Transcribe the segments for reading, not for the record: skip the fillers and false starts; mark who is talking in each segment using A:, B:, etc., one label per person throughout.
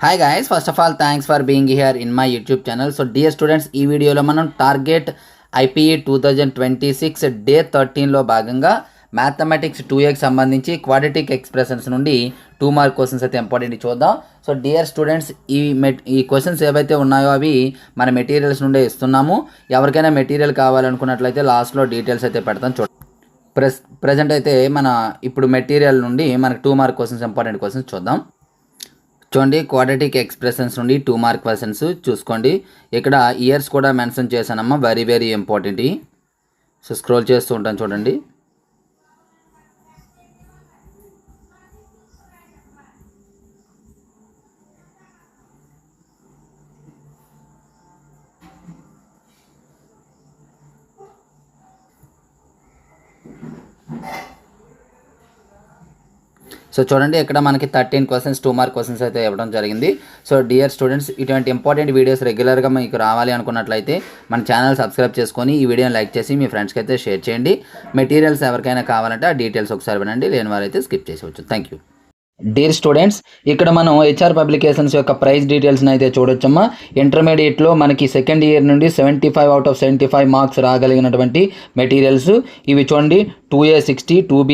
A: Hi guys, first of all thanks for being here in my YouTube channel. So dear students, ఈ వీడియోలో మనం target IPE 2026 day 13లో భాగంగా mathematics 2Aకి సంబంధించి quadratic expressions నుండి 2 mark questions అయితే important చూద్దాం. So dear students, ఈ questions ఏవైతే ఉన్నాయో అవి మన మెటీరియల్స్ నుండే ఇస్తున్నాము. ఎవరికైనా మెటీరియల్ కావాలనుకున్నట్లయితే లాస్ట్లో డీటెయిల్స్ అయితే పెడతాం. ప్రజెంట్ అయితే మన ఇప్పుడు మెటీరియల్ నుండి మనకు 2 మార్క్ క్వశ్చన్స్ ఇంపార్టెంట్ క్వశ్చన్స్ చూద్దాం. చూడండి, క్వాడ్రాటిక్ ఎక్స్ప్రెషన్స్ నుండి 2 మార్క్ క్వశ్చన్స్ చూసుకోండి. ఇక్కడ ఇయర్స్ కూడా మెన్షన్ చేశానమ్మా, very very important. So scroll చేస్తూ ఉంటాను చూడండి. సో చూడండి, ఇక్కడ మనకి 13 క్వశ్చన్స్ 2 మార్క్ క్వశ్చన్స్ అయితే ఇవ్వడం జరిగింది. సో డియర్ స్టూడెంట్స్, ఇటువంటి ఇంపార్టెంట్ వీడియోస్ రెగ్యులర్గా మీకు రావాలి అనుకున్నట్లయితే మన ఛానల్ సబ్స్క్రైబ్ చేసుకొని ఈ వీడియోని లైక్ చేసి మీ ఫ్రెండ్స్కి అయితే షేర్ చేయండి. మెటీరియల్స్ ఎవరికైనా కావాలంటే ఆ డీటెయిల్స్ ఒకసారి వినండి, లేని వారైతే స్కిప్ చేసేవచ్చు. Thank you. డియర్ స్టూడెంట్స్, ఇక్కడ మనం హెచ్ఆర్ పబ్లికేషన్స్ యొక్క ప్రైస్ డీటెయిల్స్ని అయితే చూడొచ్చమ్మా. ఇంటర్మీడియట్లో మనకి సెకండ్ ఇయర్ నుండి 75 out of 75 మార్క్స్ రాగలిగినటువంటి మెటీరియల్స్ ఇవి చూడండి. 2A 60, 2B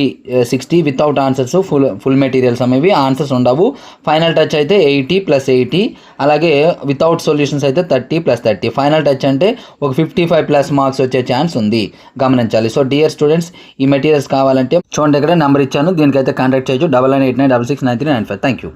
A: 60 without answers, full materials అనేవి ఆన్సర్స్ ఉండవు. ఫైనల్ టచ్ అయితే 80 + 80, అలాగే వితౌట్ సొల్యూషన్స్ అయితే 30 + 30. ఫైనల్ టచ్ అంటే ఒక 55+ మార్క్స్ వచ్చే ఛాన్స్ ఉంది, గమనించాలి. సో డియర్ స్టూడెంట్స్, ఈ మెటీరియల్స్ కావాలంటే చూడండి, ఇక్కడ నెంబర్ ఇచ్చాను, దీనికైతే కాంటాక్ట్ చేయొచ్చు 9989669395. Thank you.